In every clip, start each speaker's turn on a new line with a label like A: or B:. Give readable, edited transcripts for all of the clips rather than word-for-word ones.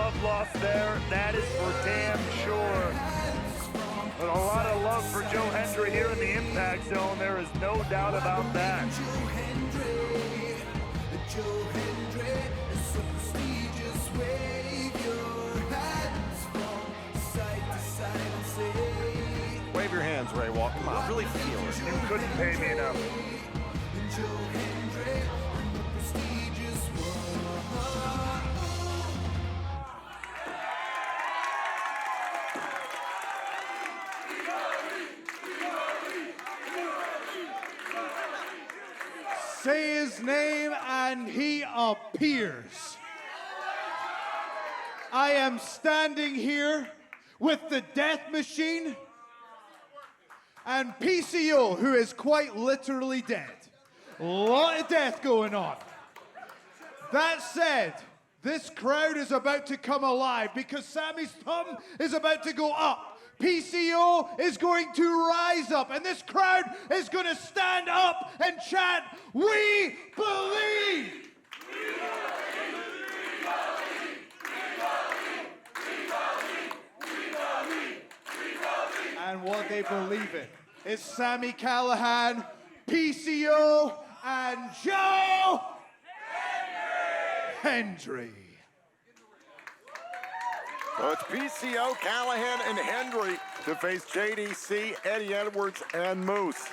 A: love lost there, that is for damn sure. But a lot of love for Joe Hendry here in the impact zone. There is no doubt about that.
B: Wave your hands, Ray Walk. Come on, really feel it.
A: You couldn't pay me enough.
C: Say his name and he appears. I am standing here with the Death Machine and PCO, who is quite literally dead. A lot of death going on. That said, this crowd is about to come alive because Sammy's thumb is about to go up. PCO is going to rise up, and this crowd is going to stand up and chant, "We believe!" And what they believe in is Sami Callihan, PCO, and Joe Hendry.
B: So it's PCO, Callihan, and Hendry to face JDC, Eddie Edwards, and Moose.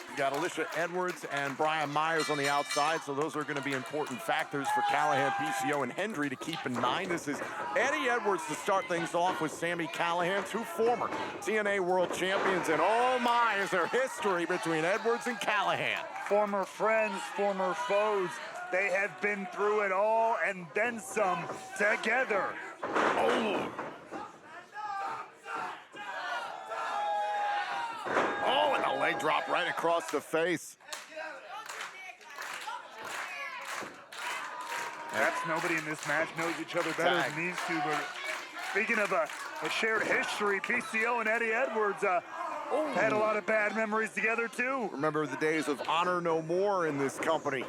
B: You got Alicia Edwards and Brian Myers on the outside, so those are going to be important factors for Callihan, PCO, and Hendry to keep in mind. This is Eddie Edwards to start things off with Sami Callihan, two former TNA world champions, and oh my, is there history between Edwards and Callihan.
A: Former friends, former foes. They have been through it all and then some together.
B: Oh! Oh, and the leg drop right across the face.
A: Perhaps nobody in this match knows each other better than these two, but speaking of a shared history, PCO and Eddie Edwards had a lot of bad memories together too.
B: Remember the days of Honor No More in this company.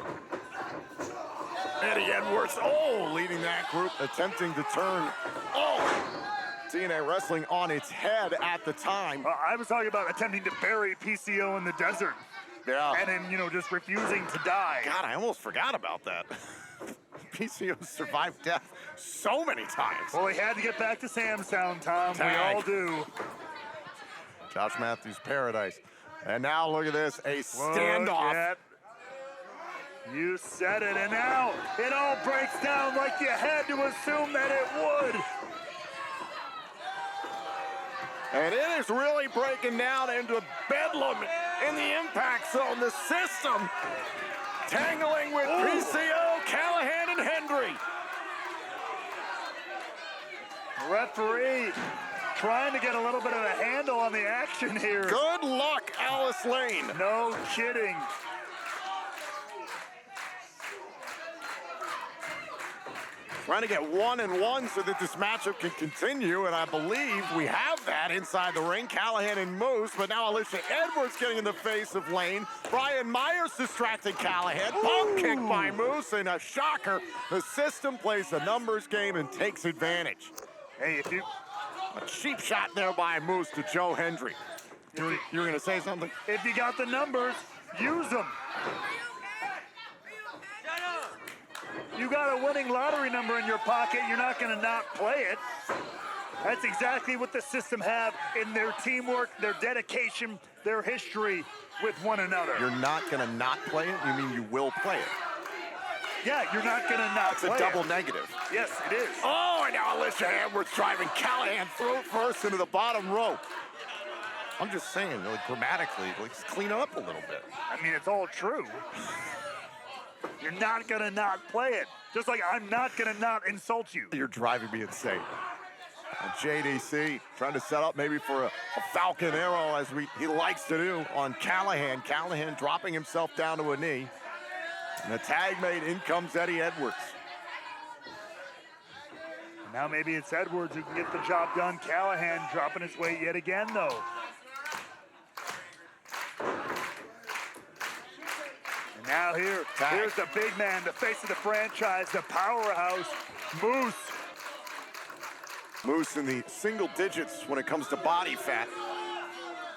B: Eddie Edwards, leading that group, attempting to turn, TNA Wrestling on its head at the time.
A: I was talking about attempting to bury PCO in the desert.
B: Yeah.
A: And then, just refusing to die.
B: God, I almost forgot about that. PCO survived death so many times.
A: Well, he had to get back to Sam's Town, Tom.
B: Tag.
A: We all do.
B: Josh Matthews Paradise. And now look at this, a standoff.
A: Look at, you said it, and now it all breaks down like you had to assume that it would.
B: And it is really breaking down into bedlam in the impact zone. The system tangling with PCO, Callihan, and Hendry.
A: Referee trying to get a little bit of a handle on the action here.
B: Good luck, Alice Lane.
A: No kidding.
B: Trying to get 1-1 so that this matchup can continue, and I believe we have that inside the ring. Callihan and Moose, but now Alicia Edwards getting in the face of Lane. Brian Myers distracting Callihan. Pump kick by Moose, and a shocker. The system plays the numbers game and takes advantage.
A: Hey, if you...
B: A cheap shot there by Moose to Joe Hendry. You were going to say something?
A: If you got the numbers, use them. You got a winning lottery number in your pocket, you're not going to not play it. That's exactly what the system have in their teamwork, their dedication, their history with one another.
B: You're not going to not play it? You mean you will play it?
A: Yeah, you're not going to not play it.
B: It's a double negative.
A: Yes, it is.
B: Oh, and now Alicia Edwards driving Callihan through first into the bottom row. I'm just saying, like, grammatically, let's clean up a little bit.
A: I mean, it's all true. You're not going to not play it. Just like I'm not going to not insult you.
B: You're driving me insane. And JDC trying to set up maybe for a Falcon Arrow, as he likes to do, on Callihan. Callihan dropping himself down to a knee. And the tag made, in comes Eddie Edwards.
A: Now maybe it's Edwards who can get the job done. Callihan dropping his weight yet again, though. And Now here's the big man, the face of the franchise, the powerhouse, Moose.
B: Moose in the single digits when it comes to body fat.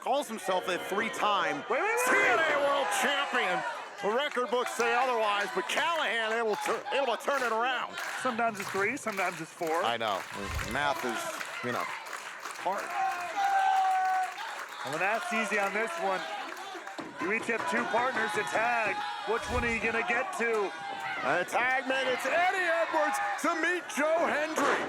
B: Calls himself a 3-time TNA World Champion. The record books say otherwise, but Callihan able to turn it around.
A: Sometimes it's 3, sometimes it's 4.
B: I know. Math is, hard.
A: Well, that's easy on this one. You each have 2 partners to tag. Which one are you gonna get to?
B: And a tag mate, it's Eddie Edwards to meet Joe Hendry.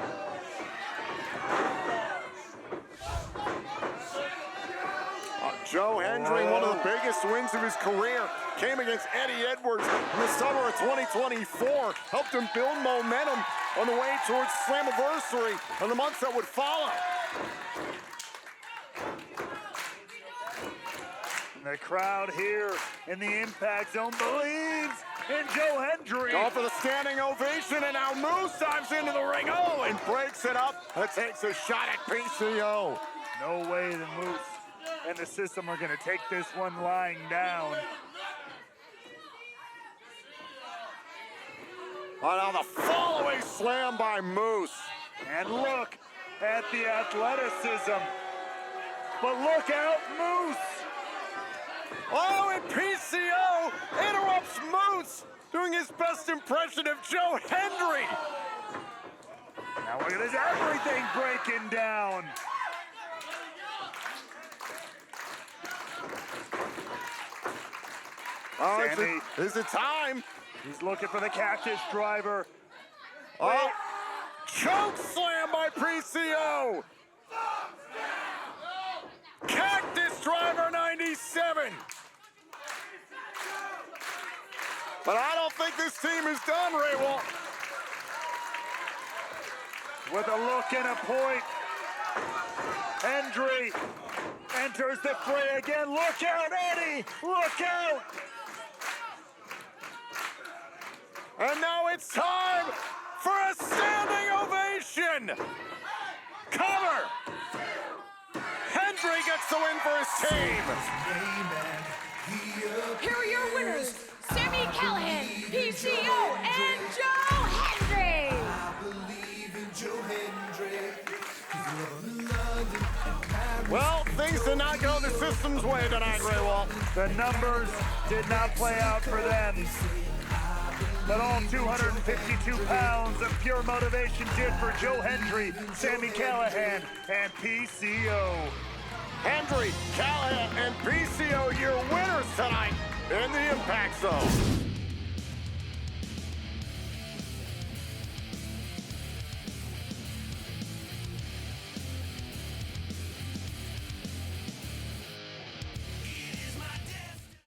B: Joe Hendry, one of the biggest wins of his career, came against Eddie Edwards in the summer of 2024. Helped him build momentum on the way towards Slammiversary and the months that would follow.
A: The crowd here in the Impact Zone believes in Joe Hendry.
B: Going for the standing ovation, and now Moose dives into the ring. Oh, and breaks it up and takes a shot at PCO.
A: No way the Moose and the system are gonna take this one lying down.
B: Oh, now the following slam by Moose.
A: And look at the athleticism. But look out, Moose.
B: Oh, and PCO interrupts Moose, doing his best impression of Joe Hendry.
A: Now look at this, everything breaking down.
B: Oh,
A: Sammy.
B: is it time?
A: He's looking for the cactus driver.
B: Oh, choke slam by PCO. Cactus driver 97. But I don't think this team is done, Ray Walt.
A: With a look and a point, Hendry enters the fray again. Look out, Eddie! Look out!
B: And now it's time for a standing ovation. Cover. Hendry gets the win for his team.
D: Here are your winners, Sami Callihan, PCO, and Joe Hendry.
B: Well, things did not go the system's way tonight, Ray Walt.
A: The numbers did not play out for them. But all 252 pounds of pure motivation did for Joe Hendry, Sami Callihan, and PCO.
B: Hendry, Callihan, and PCO, your winners tonight in the Impact Zone.